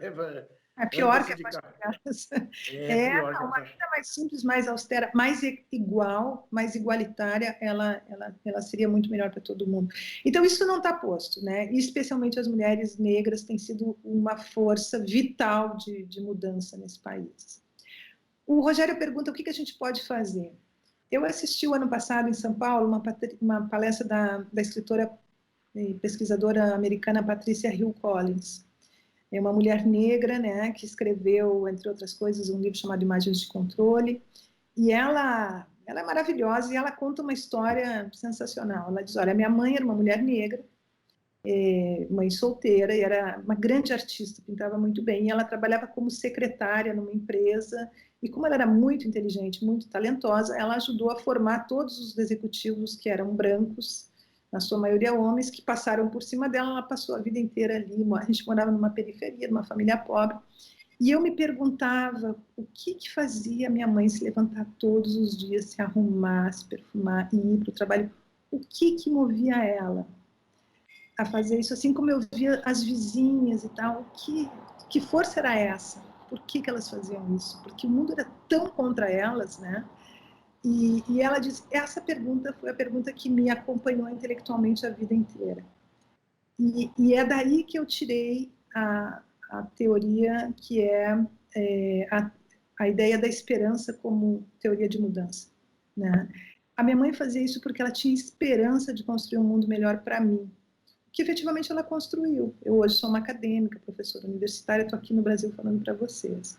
É pior que a faixa de Gaza. Uma vida mais simples, mais austera, mais igual, mais igualitária, ela seria muito melhor para todo mundo. Então, isso não está posto, né? E, especialmente as mulheres negras têm sido uma força vital de mudança nesse país. O Rogério pergunta o que a gente pode fazer. Eu assisti o ano passado em São Paulo uma palestra da escritora e pesquisadora americana Patricia Hill Collins. É uma mulher negra, né, que escreveu, entre outras coisas, um livro chamado Imagens de Controle, e ela é maravilhosa e ela conta uma história sensacional. Ela diz, olha, minha mãe era uma mulher negra, mãe solteira, e era uma grande artista, pintava muito bem, e ela trabalhava como secretária numa empresa, e como ela era muito inteligente, muito talentosa, ela ajudou a formar todos os executivos que eram brancos na sua maioria homens, que passaram por cima dela. Ela passou a vida inteira ali, a gente morava numa periferia, numa família pobre, e eu me perguntava o que fazia minha mãe se levantar todos os dias, se arrumar, se perfumar e ir para o trabalho. O que movia ela a fazer isso, assim como eu via as vizinhas e tal? Que força era essa? Por que elas faziam isso? Porque o mundo era tão contra elas, né? E ela diz, essa pergunta foi a pergunta que me acompanhou intelectualmente a vida inteira. E é daí que eu tirei a teoria que é a ideia da esperança como teoria de mudança, né? A minha mãe fazia isso porque ela tinha esperança de construir um mundo melhor para mim, que efetivamente ela construiu. Eu hoje sou uma acadêmica, professora universitária, estou aqui no Brasil falando para vocês.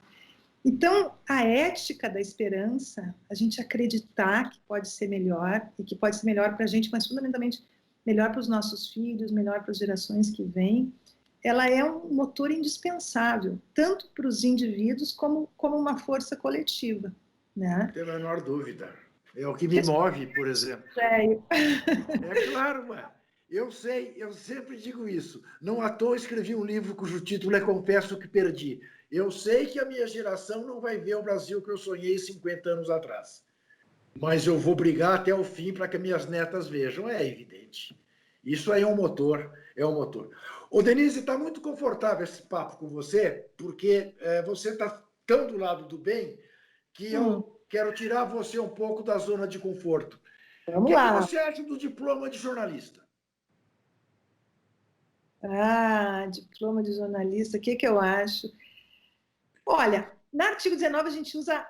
Então, a ética da esperança, a gente acreditar que pode ser melhor, e que pode ser melhor para a gente, mas fundamentalmente melhor para os nossos filhos, melhor para as gerações que vêm, ela é um motor indispensável, tanto para os indivíduos como uma força coletiva, né?
Não tem a menor dúvida. É o que me move, por exemplo. É claro, mano. Eu sei, eu sempre digo isso. Não à toa escrevi um livro cujo título é Confesso que Perdi. Eu sei que a minha geração não vai ver o Brasil que eu sonhei 50 anos atrás. Mas eu vou brigar até o fim para que minhas netas vejam, é evidente. Isso aí é um motor, é um motor. Ô, Denise, está muito confortável esse papo com você, porque você está tão do lado do bem que eu quero tirar você um pouco da zona de conforto.
Vamos lá.
O que você acha do diploma de jornalista?
Diploma de jornalista, o que eu acho? Olha, no artigo 19 a gente usa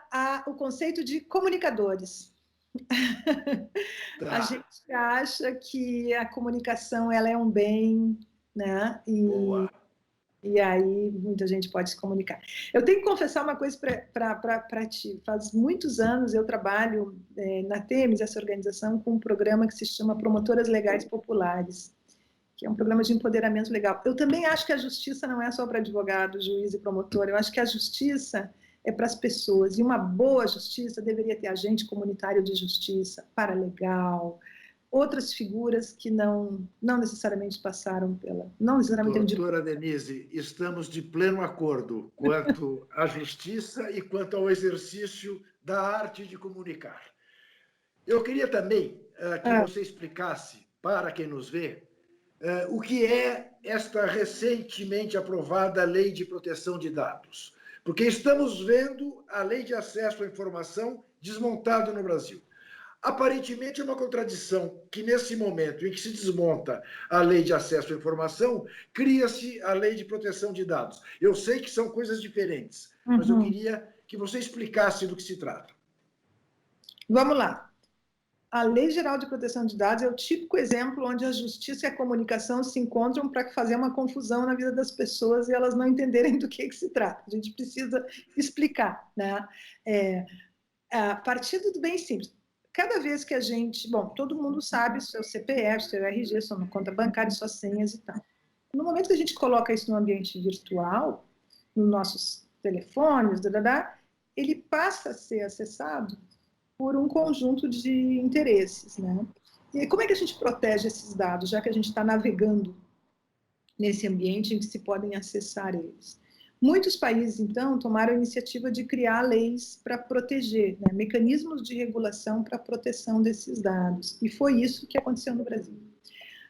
o conceito de comunicadores.
Tá.
A gente acha que a comunicação ela é um bem, né?
Boa.
E aí muita gente pode se comunicar. Eu tenho que confessar uma coisa para ti. Faz muitos anos eu trabalho na Temis, essa organização, com um programa que se chama Promotoras Legais Populares, que é um programa de empoderamento legal. Eu também acho que a justiça não é só para advogado, juiz e promotor. Eu acho que a justiça é para as pessoas. E uma boa justiça deveria ter agente comunitário de justiça, paralegal, outras figuras que não necessariamente passaram pela... Não necessariamente
Doutora Denise, estamos de pleno acordo quanto à justiça e quanto ao exercício da arte de comunicar. Eu queria também que você explicasse para quem nos vê o que é esta recentemente aprovada Lei de Proteção de Dados. Porque estamos vendo a Lei de Acesso à Informação desmontada no Brasil. Aparentemente é uma contradição que, nesse momento em que se desmonta a Lei de Acesso à Informação, cria-se a Lei de Proteção de Dados. Eu sei que são coisas diferentes, mas eu queria que você explicasse do que se trata.
Vamos lá. A Lei Geral de Proteção de Dados é o típico exemplo onde a justiça e a comunicação se encontram para fazer uma confusão na vida das pessoas e elas não entenderem do que se trata. A gente precisa explicar, né? A partir do bem simples. Cada vez que a gente... Bom, todo mundo sabe o seu CPF, seu RG, sua conta bancária, suas senhas e tal. No momento que a gente coloca isso no ambiente virtual, nos nossos telefones, ele passa a ser acessado por um conjunto de interesses, né? E como é que a gente protege esses dados, já que a gente está navegando nesse ambiente em que se podem acessar eles? Muitos países, então, tomaram a iniciativa de criar leis para proteger, né, mecanismos de regulação para a proteção desses dados. E foi isso que aconteceu no Brasil.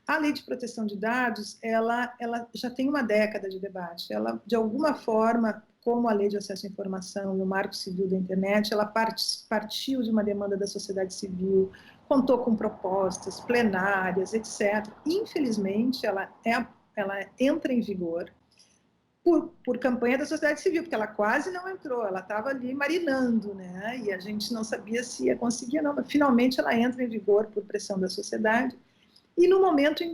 A Lei de Proteção de Dados, ela já tem uma década de debate. Ela, de alguma forma, como a Lei de Acesso à Informação e o Marco Civil da Internet, ela partiu de uma demanda da sociedade civil, contou com propostas plenárias, etc. Infelizmente, ela entra em vigor por campanha da sociedade civil, porque ela quase não entrou, ela estava ali marinando, né? E a gente não sabia se ia conseguir, não. Mas, finalmente, ela entra em vigor por pressão da sociedade, e no momento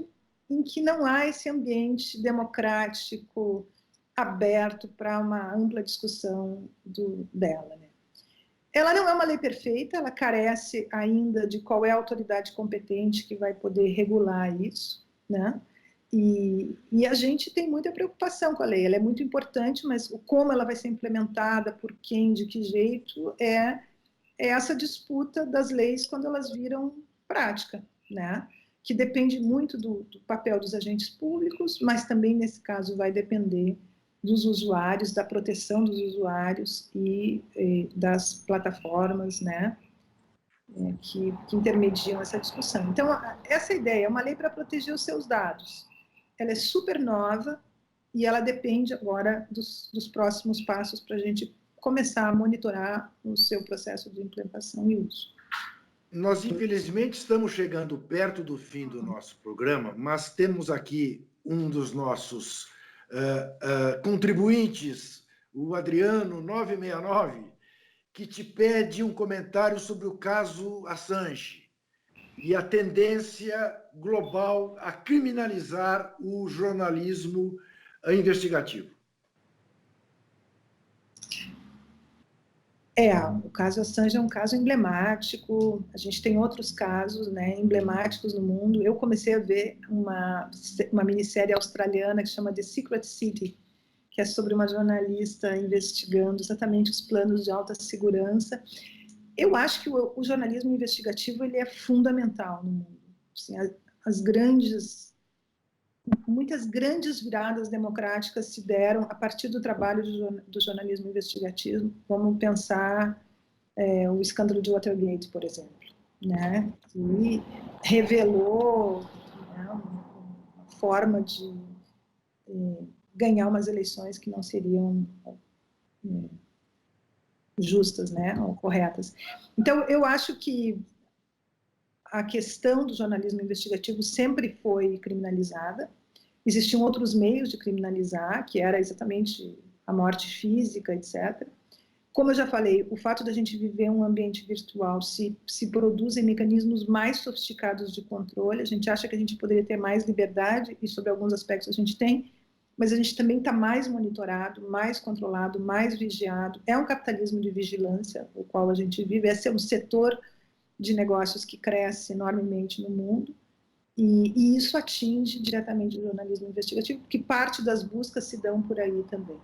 em que não há esse ambiente democrático aberto para uma ampla discussão dela, né? Ela não é uma lei perfeita, ela carece ainda de qual é a autoridade competente que vai poder regular isso, né? E a gente tem muita preocupação com a lei. Ela é muito importante, mas como ela vai ser implementada, por quem, de que jeito, é essa disputa das leis quando elas viram prática, né? que depende muito do papel dos agentes públicos, mas também, nesse caso, vai depender dos usuários, da proteção dos usuários e das plataformas, né, que intermediam essa discussão. Então, essa ideia é uma lei para proteger os seus dados. Ela é super nova e ela depende agora dos próximos passos para a gente começar a monitorar o seu processo de implementação e uso.
Nós, infelizmente, estamos chegando perto do fim do nosso programa, mas temos aqui um dos nossos contribuintes, o Adriano 969, que te pede um comentário sobre o caso Assange e a tendência global a criminalizar o jornalismo investigativo.
O caso Assange é um caso emblemático, a gente tem outros casos, né, emblemáticos no mundo. Eu comecei a ver uma minissérie australiana que chama The Secret City, que é sobre uma jornalista investigando exatamente os planos de alta segurança. Eu acho que o jornalismo investigativo ele é fundamental no mundo. Assim, muitas grandes viradas democráticas se deram a partir do trabalho do jornalismo investigativo. Vamos pensar o escândalo de Watergate, por exemplo, né, que revelou, né, uma forma de ganhar umas eleições que não seriam justas, né, ou corretas. Então, eu acho que a questão do jornalismo investigativo sempre foi criminalizada. Existiam outros meios de criminalizar, que era exatamente a morte física, etc. Como eu já falei, o fato da gente viver um ambiente virtual se produzem mecanismos mais sofisticados de controle. A gente acha que a gente poderia ter mais liberdade, e sobre alguns aspectos a gente tem, mas a gente também está mais monitorado, mais controlado, mais vigiado. É um capitalismo de vigilância, o qual a gente vive. Esse é um setor de negócios que cresce enormemente no mundo, e isso atinge diretamente o jornalismo investigativo, porque parte das buscas se dão por aí também.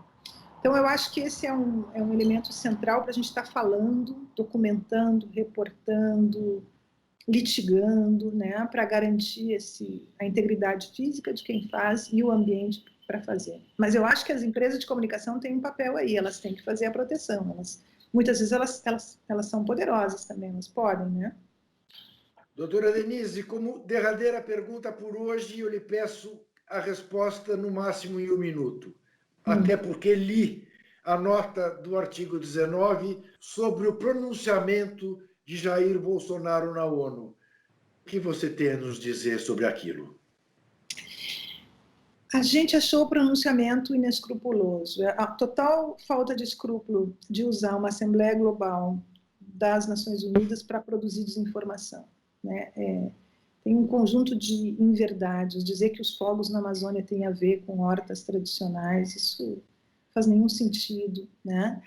Então, eu acho que esse é um elemento central para a gente estar falando, documentando, reportando, litigando, né, para garantir a integridade física de quem faz e o ambiente para fazer. Mas eu acho que as empresas de comunicação têm um papel aí, elas têm que fazer a proteção, muitas vezes elas são poderosas também, elas podem, né?
Doutora Denise, como derradeira pergunta por hoje, eu lhe peço a resposta no máximo em 1 minuto. Até porque li a nota do artigo 19 sobre o pronunciamento de Jair Bolsonaro na ONU. O que você tem a nos dizer sobre aquilo?
A gente achou o pronunciamento inescrupuloso. A total falta de escrúpulo de usar uma Assembleia Global das Nações Unidas para produzir desinformação, né? Tem um conjunto de inverdades. Dizer que os fogos na Amazônia têm a ver com hortas tradicionais, isso não faz nenhum sentido, né?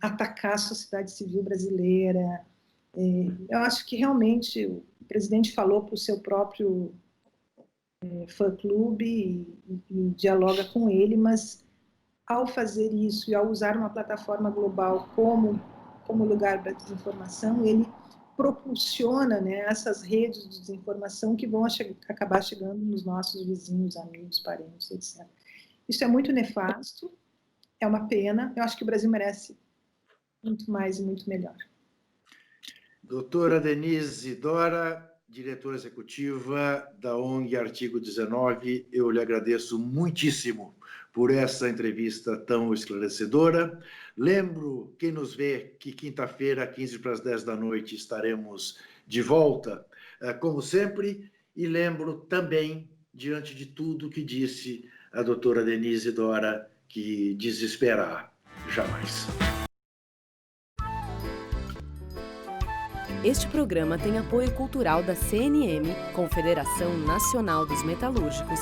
Atacar a sociedade civil brasileira. Eu acho que realmente o presidente falou para o seu próprio fã-clube e dialoga com ele, mas ao fazer isso e ao usar uma plataforma global como lugar para desinformação, ele propulsiona, né, essas redes de desinformação que vão acabar chegando nos nossos vizinhos, amigos, parentes, etc. Isso é muito nefasto, é uma pena. Eu acho que o Brasil merece muito mais e muito melhor.
Doutora Denise Dora, diretora executiva da ONG Artigo 19, eu lhe agradeço muitíssimo por essa entrevista tão esclarecedora. Lembro, quem nos vê, que quinta-feira, 15 para as 10 da noite, estaremos de volta, como sempre, e lembro também, diante de tudo que disse a doutora Denise Dora, que desesperar jamais.
Este programa tem apoio cultural da CNM, Confederação Nacional dos Metalúrgicos.